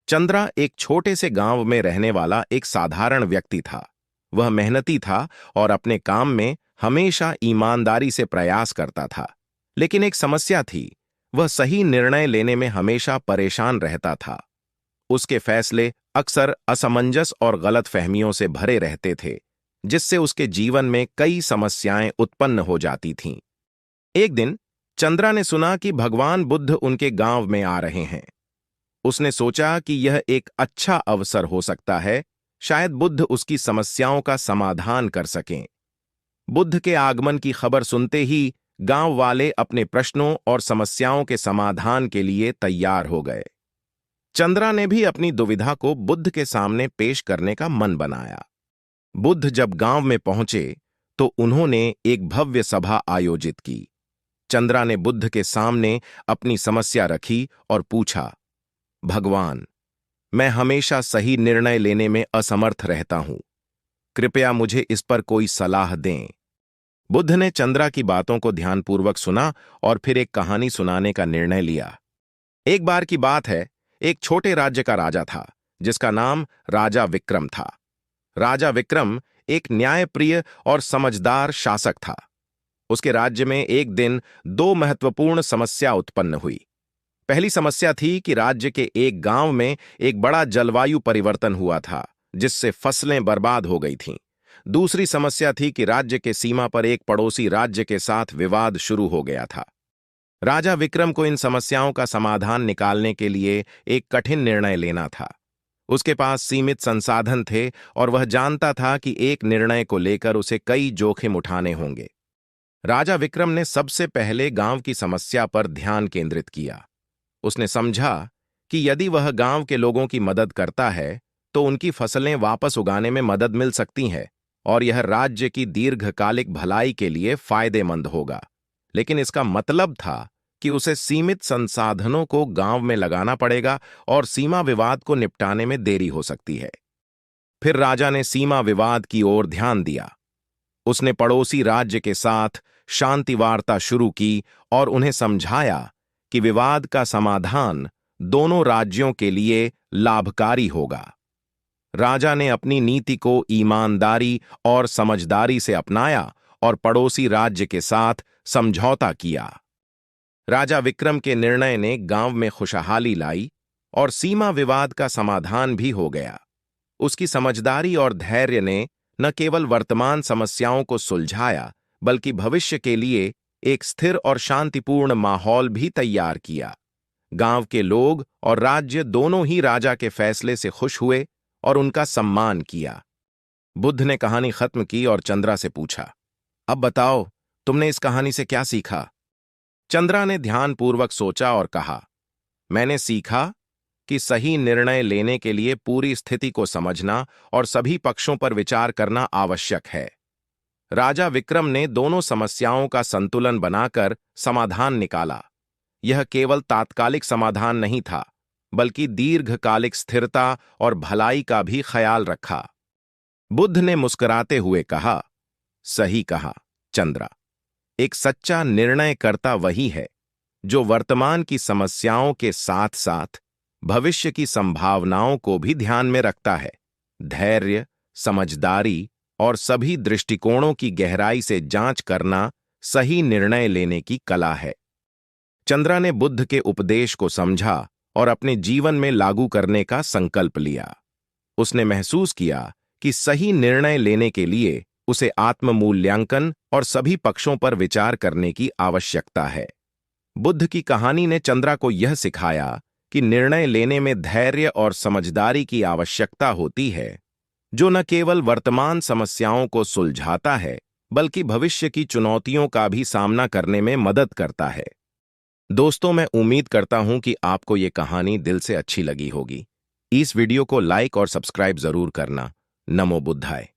चंद्रा एक छोटे से गांव में रहने वाला एक साधारण व्यक्ति था। वह मेहनती था और अपने काम में हमेशा ईमानदारी से प्रयास करता था। लेकिन एक समस्या थी, वह सही निर्णय लेने में हमेशा परेशान रहता था। उसके फैसले अक्सर असमंजस और गलतफहमियों से भरे रहते थे, जिससे उसके जीवन में कई समस्याएं उत्पन्न हो जाती थीं। एक दिन चंद्रा ने सुना कि भगवान बुद्ध उनके गांव में आ रहे हैं। उसने सोचा कि यह एक अच्छा अवसर हो सकता है, शायद बुद्ध उसकी समस्याओं का समाधान कर सकें। बुद्ध के आगमन की खबर सुनते ही गांव वाले अपने प्रश्नों और समस्याओं के समाधान के लिए तैयार हो गए। चंद्रा ने भी अपनी दुविधा को बुद्ध के सामने पेश करने का मन बनाया। बुद्ध जब गांव में पहुंचे तो उन्होंने एक भव्य सभा आयोजित की। चंद्रा ने बुद्ध के सामने अपनी समस्या रखी और पूछा, भगवान, मैं हमेशा सही निर्णय लेने में असमर्थ रहता हूं। कृपया मुझे इस पर कोई सलाह दें। बुद्ध ने चंद्रा की बातों को ध्यानपूर्वक सुना और फिर एक कहानी सुनाने का निर्णय लिया। एक बार की बात है, एक छोटे राज्य का राजा था, जिसका नाम राजा विक्रम था। राजा विक्रम एक न्यायप्रिय और समझदार शासक था। उसके राज्य में एक दिन दो महत्वपूर्ण समस्या उत्पन्न हुई। पहली समस्या थी कि राज्य के एक गांव में एक बड़ा जलवायु परिवर्तन हुआ था, जिससे फसलें बर्बाद हो गई थीं। दूसरी समस्या थी कि राज्य के सीमा पर एक पड़ोसी राज्य के साथ विवाद शुरू हो गया था। राजा विक्रम को इन समस्याओं का समाधान निकालने के लिए एक कठिन निर्णय लेना था। उसके पास सीमित संसाधन थे और वह जानता था कि एक निर्णय को लेकर उसे कई जोखिम उठाने होंगे। राजा विक्रम ने सबसे पहले गांव की समस्या पर ध्यान केंद्रित किया। उसने समझा कि यदि वह गांव के लोगों की मदद करता है तो उनकी फसलें वापस उगाने में मदद मिल सकती है और यह राज्य की दीर्घकालिक भलाई के लिए फायदेमंद होगा। लेकिन इसका मतलब था कि उसे सीमित संसाधनों को गांव में लगाना पड़ेगा और सीमा विवाद को निपटाने में देरी हो सकती है। फिर राजा ने सीमा विवाद की ओर ध्यान दिया। उसने पड़ोसी राज्य के साथ शांति वार्ता शुरू की और उन्हें समझाया कि विवाद का समाधान दोनों राज्यों के लिए लाभकारी होगा। राजा ने अपनी नीति को ईमानदारी और समझदारी से अपनाया और पड़ोसी राज्य के साथ समझौता किया। राजा विक्रम के निर्णय ने गांव में खुशहाली लाई और सीमा विवाद का समाधान भी हो गया। उसकी समझदारी और धैर्य ने न केवल वर्तमान समस्याओं को सुलझाया, बल्कि भविष्य के लिए एक स्थिर और शांतिपूर्ण माहौल भी तैयार किया। गांव के लोग और राज्य दोनों ही राजा के फैसले से खुश हुए और उनका सम्मान किया। बुद्ध ने कहानी खत्म की और चंद्रा से पूछा, अब बताओ, तुमने इस कहानी से क्या सीखा? चंद्रा ने ध्यानपूर्वक सोचा और कहा, मैंने सीखा कि सही निर्णय लेने के लिए पूरी स्थिति को समझना और सभी पक्षों पर विचार करना आवश्यक है। राजा विक्रम ने दोनों समस्याओं का संतुलन बनाकर समाधान निकाला। यह केवल तात्कालिक समाधान नहीं था, बल्कि दीर्घकालिक स्थिरता और भलाई का भी ख्याल रखा। बुद्ध ने मुस्कुराते हुए कहा, सही कहा चंद्रा, एक सच्चा निर्णयकर्ता वही है जो वर्तमान की समस्याओं के साथ साथ भविष्य की संभावनाओं को भी ध्यान में रखता है। धैर्य, समझदारी और सभी दृष्टिकोणों की गहराई से जांच करना सही निर्णय लेने की कला है। चंद्रा ने बुद्ध के उपदेश को समझा और अपने जीवन में लागू करने का संकल्प लिया। उसने महसूस किया कि सही निर्णय लेने के लिए उसे आत्म-मूल्यांकन और सभी पक्षों पर विचार करने की आवश्यकता है। बुद्ध की कहानी ने चंद्रा को यह सिखाया कि निर्णय लेने में धैर्य और समझदारी की आवश्यकता होती है, जो न केवल वर्तमान समस्याओं को सुलझाता है, बल्कि भविष्य की चुनौतियों का भी सामना करने में मदद करता है। दोस्तों, मैं उम्मीद करता हूं कि आपको ये कहानी दिल से अच्छी लगी होगी। इस वीडियो को लाइक और सब्सक्राइब जरूर करना। नमो बुद्धाय।